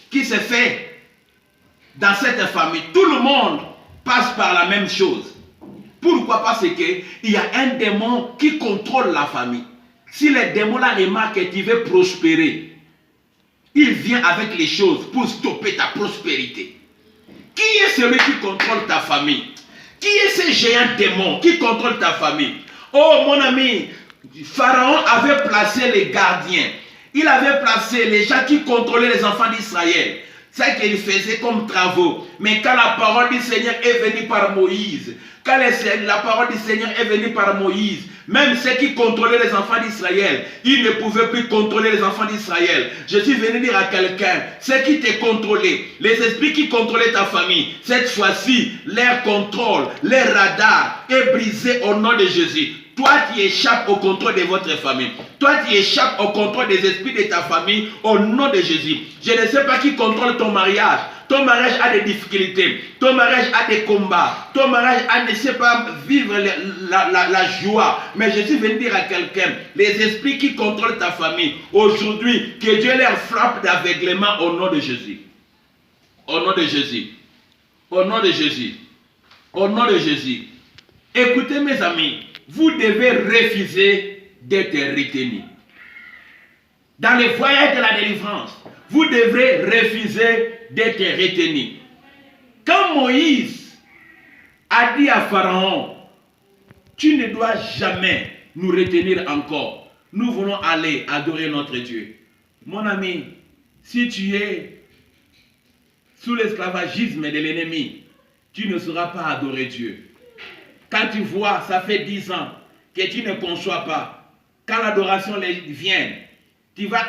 qui se fait dans cette famille. Tout le monde passe par la même chose. Pourquoi? Parce qu'il y a un démon qui contrôle la famille. Si le démon là remarque que tu veux prospérer, il vient avec les choses pour stopper ta prospérité. Qui est celui qui contrôle ta famille? Qui est ce géant démon qui contrôle ta famille? Oh mon ami, Pharaon avait placé les gardiens. Il avait placé les gens qui contrôlaient les enfants d'Israël. C'est ce qu'il faisait comme travaux. Mais quand la parole du Seigneur est venue par Moïse, quand la parole du Seigneur est venue par Moïse, même ceux qui contrôlaient les enfants d'Israël, ils ne pouvaient plus contrôler les enfants d'Israël. Je suis venu dire à quelqu'un, ceux qui te contrôlaient, les esprits qui contrôlaient ta famille, cette fois-ci, leur contrôle, leur radar est brisé au nom de Jésus. Toi, tu échappes au contrôle de votre famille. Toi, tu échappes au contrôle des esprits de ta famille au nom de Jésus. Je ne sais pas qui contrôle ton mariage. Ton mariage a des difficultés. Ton mariage a des combats. Ton mariage ne sait pas vivre la joie. Mais je suis venu dire à quelqu'un, les esprits qui contrôlent ta famille, aujourd'hui, que Dieu leur frappe d'aveuglement au nom de Jésus. Au nom de Jésus. Au nom de Jésus. Au nom de Jésus. Écoutez mes amis, vous devez refuser d'être retenu. Dans le voyage de la délivrance, vous devrez refuser d'être retenu. Quand Moïse a dit à Pharaon, tu ne dois jamais nous retenir encore. Nous voulons aller adorer notre Dieu. Mon ami, si tu es sous l'esclavagisme de l'ennemi, tu ne sauras pas adorer Dieu. Quand tu vois, ça fait 10 ans que tu ne conçois pas. Quand l'adoration vient, tu vas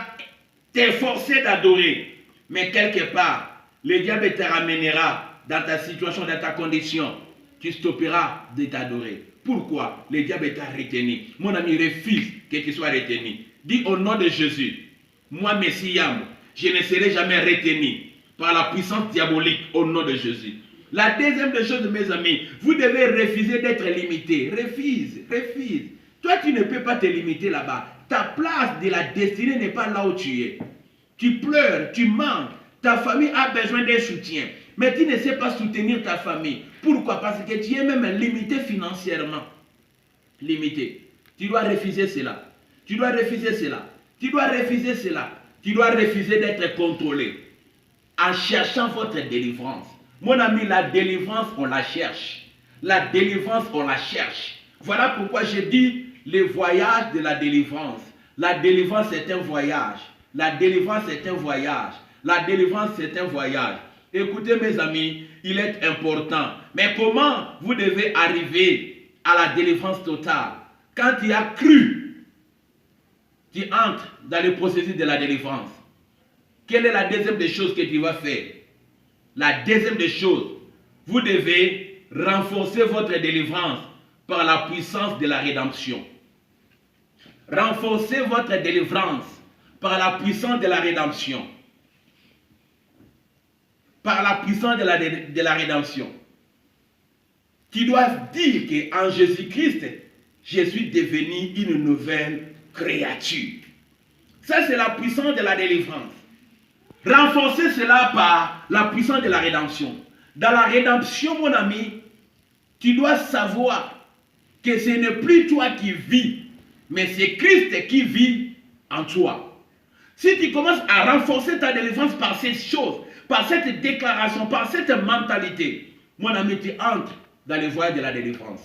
t'efforcer d'adorer. Mais quelque part, le diable te ramènera dans ta situation, dans ta condition. Tu stopperas de t'adorer. Pourquoi? Le diable t'a retenu. Mon ami, refuse que tu sois retenu. Dis au nom de Jésus, moi, Messie Yam, je ne serai jamais retenu par la puissance diabolique au nom de Jésus. La deuxième des choses, mes amis, vous devez refuser d'être limité. Refuse, refuse. Toi, tu ne peux pas te limiter là-bas. Ta place de la destinée n'est pas là où tu es. Tu pleures, tu manques. Ta famille a besoin d'un soutien. Mais tu ne sais pas soutenir ta famille. Pourquoi? Parce que tu es même limité financièrement. Limité. Tu dois refuser cela. Tu dois refuser cela. Tu dois refuser cela. Tu dois refuser d'être contrôlé. En cherchant votre délivrance. Mon ami, la délivrance, on la cherche. La délivrance, on la cherche. Voilà pourquoi je dis le voyage de la délivrance. La délivrance, c'est un voyage. La délivrance, c'est un voyage. La délivrance, c'est un voyage. Écoutez, mes amis, il est important. Mais comment vous devez arriver à la délivrance totale? Quand tu as cru, tu entres dans le processus de la délivrance. Quelle est la deuxième des choses que tu vas faire? La deuxième des choses, vous devez renforcer votre délivrance par la puissance de la rédemption. Renforcez votre délivrance par la puissance de la rédemption. Par la puissance de la rédemption. Tu dois dire qu'en Jésus-Christ, je suis devenu une nouvelle créature. Ça, c'est la puissance de la délivrance. Renforcer cela par la puissance de la rédemption. Dans la rédemption, mon ami, tu dois savoir que ce n'est plus toi qui vis, mais c'est Christ qui vit en toi. Si tu commences à renforcer ta délivrance par ces choses, par cette déclaration, par cette mentalité, mon ami, tu entres dans les voies de la délivrance.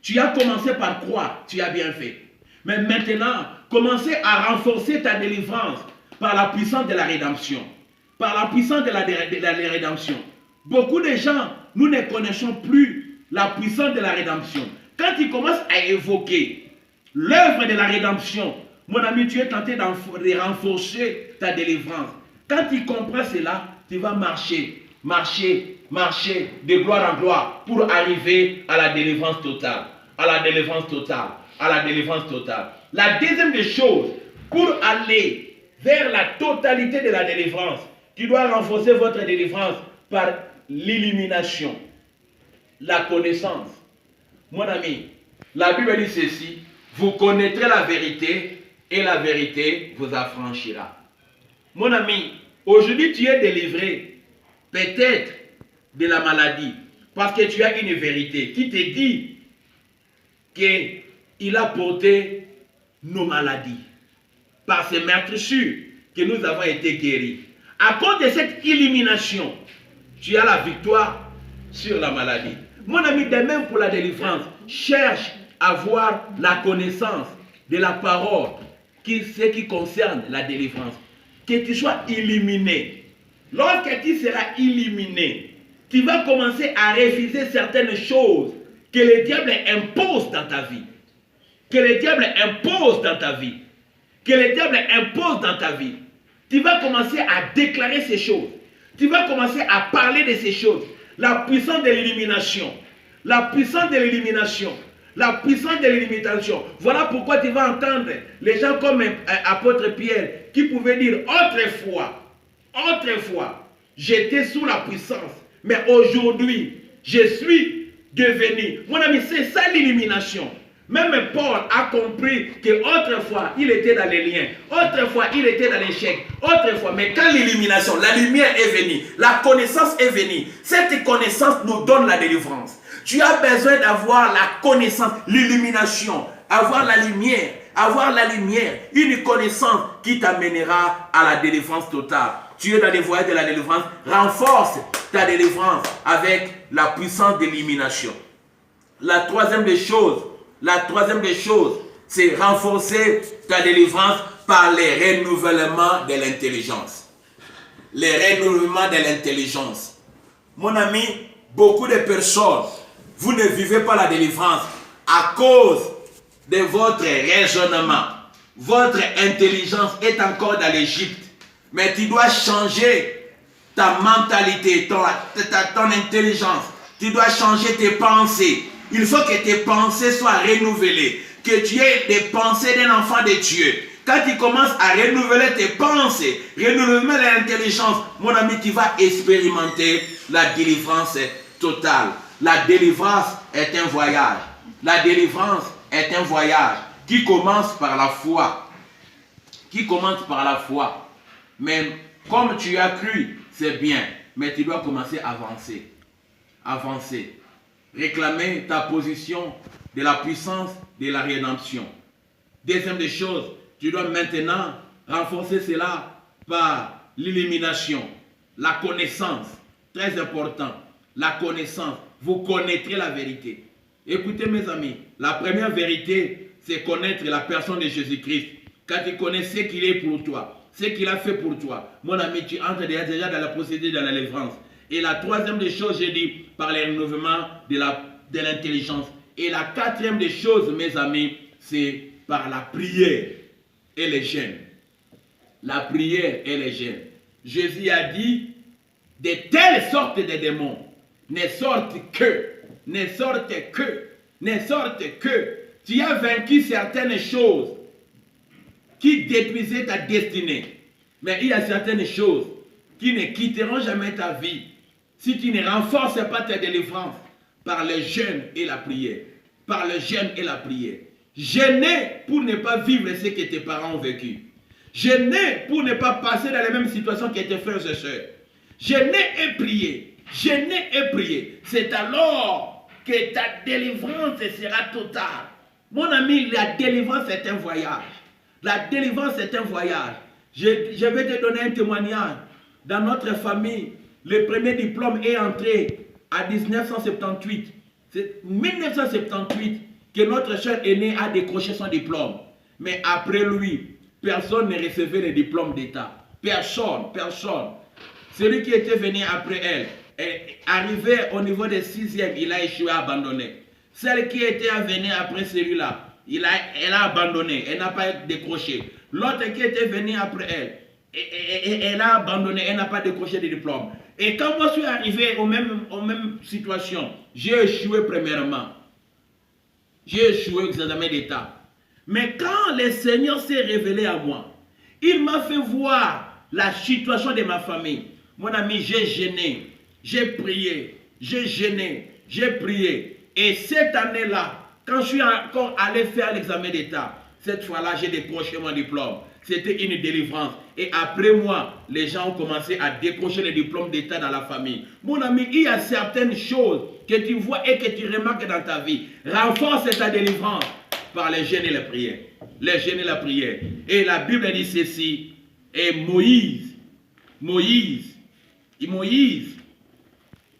Tu as commencé par croire, tu as bien fait. Mais maintenant, commencez à renforcer ta délivrance par la puissance de la rédemption. Par la puissance de la rédemption. Beaucoup de gens, nous ne connaissons plus la puissance de la rédemption. Quand tu commences à évoquer l'œuvre de la rédemption, mon ami, tu es tenté de renforcer ta délivrance. Quand tu comprends cela, tu vas marcher de gloire en gloire pour arriver à la délivrance totale. À la délivrance totale. À la délivrance totale. La deuxième des choses, pour aller vers la totalité de la délivrance, tu dois renforcer votre délivrance par l'illumination, la connaissance. Mon ami, la Bible dit ceci, vous connaîtrez la vérité et la vérité vous affranchira. Mon ami, aujourd'hui tu es délivré peut-être de la maladie parce que tu as une vérité qui te dit qu'il a porté nos maladies. Par ses meurtrissures que nous avons été guéris. À cause de cette illumination, tu as la victoire sur la maladie. Mon ami, de même pour la délivrance, cherche à avoir la connaissance de la parole, ce qui concerne la délivrance. Que tu sois illuminé. Lorsque tu seras illuminé, tu vas commencer à refuser certaines choses que le diable impose dans ta vie. Que le diable impose dans ta vie. Que le diable impose dans ta vie. Tu vas commencer à déclarer ces choses. Tu vas commencer à parler de ces choses. La puissance de l'illumination. La puissance de l'illumination. La puissance de l'illumination. Voilà pourquoi tu vas entendre les gens comme apôtre Pierre qui pouvaient dire autrefois, j'étais sous la puissance. Mais aujourd'hui, je suis devenu. Mon ami, c'est ça l'illumination. Même Paul a compris qu'autrefois, il était dans les liens. Autrefois, il était dans l'échec. Autrefois, mais quand l'illumination, la lumière est venue, la connaissance est venue, cette connaissance nous donne la délivrance. Tu as besoin d'avoir la connaissance, l'illumination, avoir la lumière, une connaissance qui t'amènera à la délivrance totale. Tu es dans les voies de la délivrance, renforce ta délivrance avec la puissance de l'illumination. La troisième des choses, c'est renforcer ta délivrance par les renouvellements de l'intelligence. Les renouvellements de l'intelligence. Mon ami, beaucoup de personnes, vous ne vivez pas la délivrance à cause de votre raisonnement. Votre intelligence est encore dans l'Égypte. Mais tu dois changer ta mentalité, ton intelligence. Tu dois changer tes pensées. Il faut que tes pensées soient renouvelées. Que tu aies des pensées d'un enfant de Dieu. Quand tu commences à renouveler tes pensées, renouveler l'intelligence, mon ami, tu vas expérimenter la délivrance totale. La délivrance est un voyage. La délivrance est un voyage qui commence par la foi. Mais comme tu as cru, c'est bien. Mais tu dois commencer à avancer. Réclamer ta position de la puissance de la rédemption. Deuxième des choses, tu dois maintenant renforcer cela par l'illumination, la connaissance. Très important, la connaissance. Vous connaîtrez la vérité. Écoutez mes amis, la première vérité, c'est connaître la personne de Jésus-Christ. Quand tu connais ce qu'il est pour toi, ce qu'il a fait pour toi, mon ami, tu entres déjà dans la procédure de la délivrance. Et la troisième des choses, j'ai dit, par le renouvellement de l'intelligence. Et la quatrième des choses, mes amis, c'est par la prière et les jeûnes. La prière et les jeûnes. Jésus a dit, de telles sortes de démons ne sortent que. Tu as vaincu certaines choses qui détruisaient ta destinée. Mais il y a certaines choses qui ne quitteront jamais ta vie si tu ne renforces pas ta délivrance par le jeûne et la prière. Par le jeûne et la prière. Jeûner pour ne pas vivre ce que tes parents ont vécu. Jeûner pour ne pas passer dans les mêmes situations que tes frères et sœurs. Jeûner et prier. Jeûner et prier. C'est alors que ta délivrance sera totale. Mon ami, la délivrance est un voyage. La délivrance est un voyage. Je vais te donner un témoignage. Dans notre famille, le premier diplôme est entré en 1978. C'est 1978 que notre soeur aînée a décroché son diplôme. Mais après lui, personne ne recevait le diplôme d'État. Personne. Celui qui était venu après elle, arrivé au niveau des 6e, il a échoué, abandonné. Celle qui était venue après celui-là, elle a abandonné, elle n'a pas décroché. L'autre qui était venue après elle, elle a abandonné, elle n'a pas décroché de diplôme. Et quand moi je suis arrivé aux mêmes situations, j'ai échoué premièrement. J'ai échoué aux examens d'État. Mais quand le Seigneur s'est révélé à moi, il m'a fait voir la situation de ma famille. Mon ami, j'ai jeûné, j'ai prié, j'ai jeûné, j'ai prié. Et cette année-là, quand je suis encore allé faire l'examen d'État, cette fois-là, j'ai décroché mon diplôme. C'était une délivrance. Et après moi, les gens ont commencé à décrocher les diplômes d'État dans la famille. Mon ami, il y a certaines choses que tu vois et que tu remarques dans ta vie. Renforce ta délivrance par les jeûnes et les prières. Les jeûnes et la prière. Et la Bible dit ceci. Et Moïse,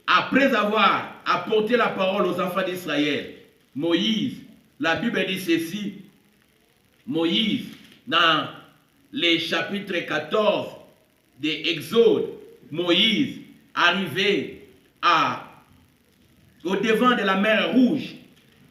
après avoir apporté la parole aux enfants d'Israël, Moïse, la Bible dit ceci. Moïse, dans les chapitres 14 de Exode, Moïse, arrivé au devant de la mer Rouge,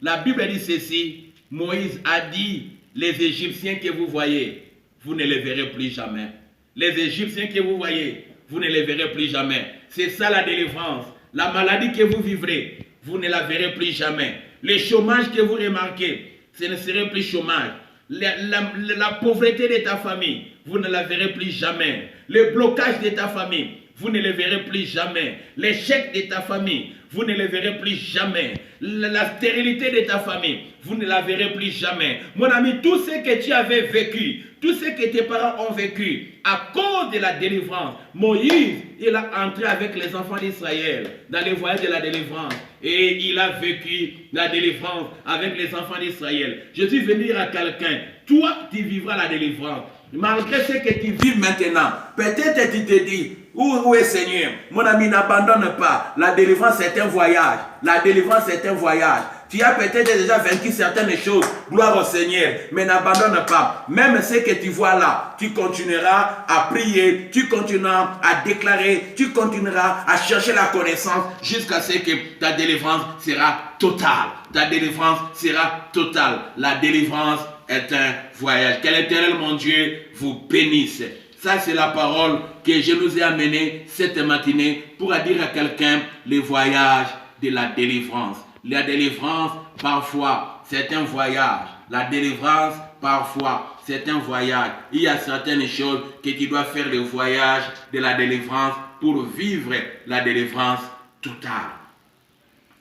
la Bible dit ceci. Moïse a dit, les Égyptiens que vous voyez, vous ne les verrez plus jamais. Les Égyptiens que vous voyez, vous ne les verrez plus jamais. C'est ça la délivrance. La maladie que vous vivrez, vous ne la verrez plus jamais. Le chômage que vous remarquez, ce ne serait plus chômage. La pauvreté de ta famille, vous ne la verrez plus jamais. Le blocage de ta famille, vous ne le verrez plus jamais. L'échec de ta famille, vous ne le verrez plus jamais. La stérilité de ta famille, vous ne la verrez plus jamais. Mon ami, tout ce que tu avais vécu, tout ce que tes parents ont vécu, à cause de la délivrance, Moïse, il a entré avec les enfants d'Israël dans le voyage de la délivrance. Et il a vécu la délivrance avec les enfants d'Israël. Je suis venu dire à quelqu'un, toi, tu vivras la délivrance. Malgré ce que tu vis maintenant, peut-être tu te dis, où est Seigneur? Mon ami, n'abandonne pas. La délivrance, c'est un voyage. La délivrance, c'est un voyage. Tu as peut-être déjà vaincu certaines choses. Gloire au Seigneur. Mais n'abandonne pas. Même ce que tu vois là, tu continueras à prier, tu continueras à déclarer, tu continueras à chercher la connaissance jusqu'à ce que ta délivrance sera totale. Ta délivrance sera totale. La délivrance est un voyage. Que l'Éternel, mon Dieu, vous bénisse. Ça, c'est la parole que je nous ai amenée cette matinée pour dire à quelqu'un le voyage de la délivrance. La délivrance, parfois, c'est un voyage. La délivrance, parfois, c'est un voyage. Il y a certaines choses que tu dois faire le voyage de la délivrance pour vivre la délivrance totale.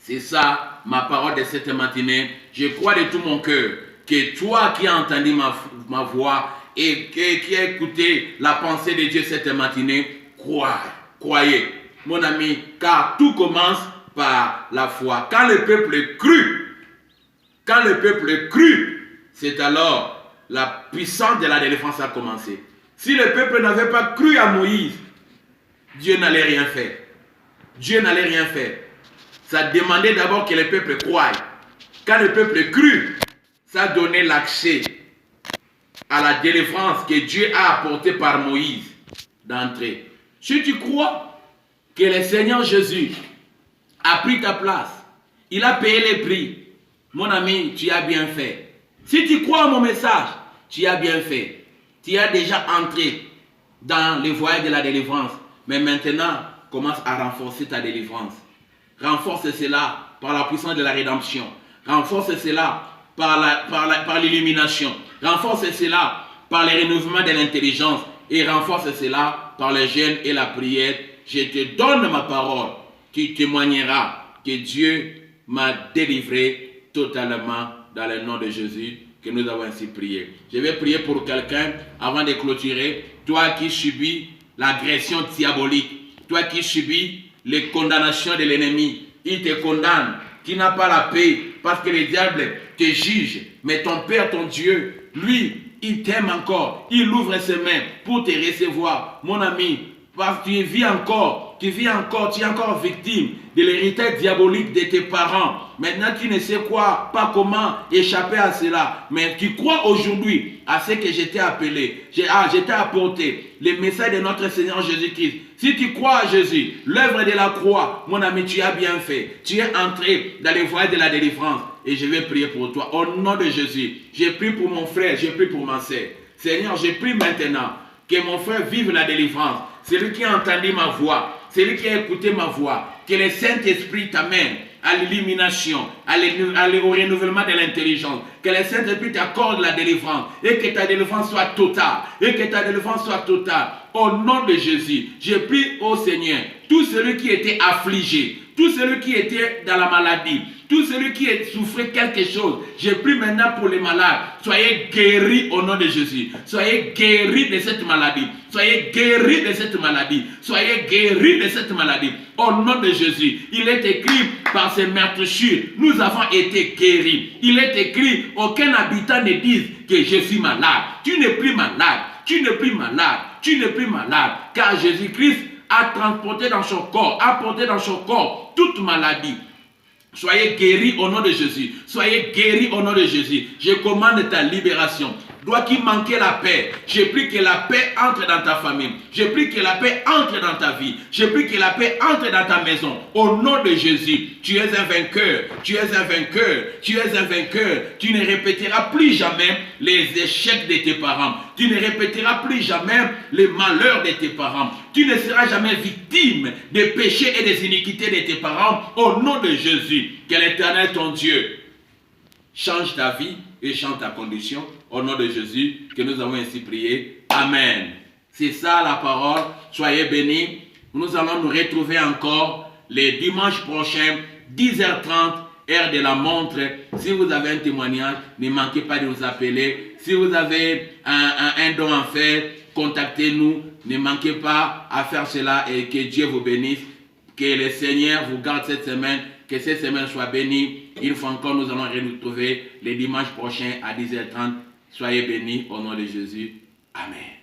C'est ça, ma parole de cette matinée. Je crois de tout mon cœur que toi qui as entendu ma voix et qui a écouté la pensée de Dieu cette matinée, croyez, mon ami, car tout commence par la foi. Quand le peuple crut, c'est alors la puissance de la délivrance a commencé. Si le peuple n'avait pas cru à Moïse, Dieu n'allait rien faire. Dieu n'allait rien faire. Ça demandait d'abord que le peuple croie. Quand le peuple crut, ça donnait l'accès à la délivrance que Dieu a apportée par Moïse d'entrer. Si tu crois que le Seigneur Jésus a pris ta place, il a payé les prix, mon ami, tu as bien fait. Si tu crois à mon message, tu as bien fait. Tu as déjà entré dans le voyage de la délivrance. Mais maintenant, commence à renforcer ta délivrance. Renforce cela par la puissance de la rédemption. Renforce cela par l'illumination. Renforce cela par le renouvellement de l'intelligence et renforce cela par le jeûne et la prière. Je te donne ma parole qui témoignera que Dieu m'a délivré totalement dans le nom de Jésus que nous avons ainsi prié. Je vais prier pour quelqu'un avant de clôturer. Toi qui subis l'agression diabolique, toi qui subis les condamnations de l'ennemi, il te condamne, tu n'as pas la paix parce que le diable te juge. Mais ton Père, ton Dieu, lui, il t'aime encore. Il ouvre ses mains pour te recevoir. Mon ami, parce que tu es encore victime de l'héritage diabolique de tes parents. Maintenant, tu ne sais pas comment échapper à cela. Mais tu crois aujourd'hui à ce que je t'ai appelé. Je t'ai apporté le message de notre Seigneur Jésus-Christ. Si tu crois à Jésus, l'œuvre de la croix, mon ami, tu as bien fait. Tu es entré dans les voies de la délivrance. Et je vais prier pour toi. Au nom de Jésus, je prie pour mon frère, je prie pour ma sœur. Seigneur, je prie maintenant que mon frère vive la délivrance. Celui qui a entendu ma voix, celui qui a écouté ma voix, que le Saint-Esprit t'amène à l'illumination, au renouvellement de l'intelligence, que le Saint-Esprit t'accorde la délivrance et que ta délivrance soit totale, Au nom de Jésus, je prie au Seigneur, tout celui qui était affligé, tout celui qui était dans la maladie, tout celui qui souffrait quelque chose, je prie maintenant pour les malades. Soyez guéris au nom de Jésus. Soyez guéris de cette maladie. Soyez guéris de cette maladie. Soyez guéris de cette maladie. Au nom de Jésus. Il est écrit par ces meurtrissures, nous avons été guéris. Il est écrit, aucun habitant ne dise que je suis malade. Tu n'es plus malade. Tu n'es plus malade. Tu n'es plus malade. Car Jésus-Christ a transporté dans son corps, a porté dans son corps toute maladie. Soyez guéris au nom de Jésus. Soyez guéris au nom de Jésus. Je commande ta libération. Doit qui manquer la paix. Je prie que la paix entre dans ta famille. Je prie que la paix entre dans ta vie. Je prie que la paix entre dans ta maison. Au nom de Jésus, tu es un vainqueur. Tu es un vainqueur. Tu es un vainqueur. Tu ne répéteras plus jamais les échecs de tes parents. Tu ne répéteras plus jamais les malheurs de tes parents. Tu ne seras jamais victime des péchés et des iniquités de tes parents. Au nom de Jésus, que l'Éternel, ton Dieu, change ta vie et change ta condition. Au nom de Jésus, que nous avons ainsi prié. Amen. C'est ça la parole. Soyez bénis. Nous allons nous retrouver encore les dimanches prochains, 10h30, heure de la montre. Si vous avez un témoignage, ne manquez pas de nous appeler. Si vous avez un don à faire, contactez-nous. Ne manquez pas à faire cela et que Dieu vous bénisse. Que le Seigneur vous garde cette semaine. Que cette semaine soit bénie. Une fois encore, nous allons nous retrouver les dimanches prochains à 10h30. Soyez bénis au nom de Jésus. Amen.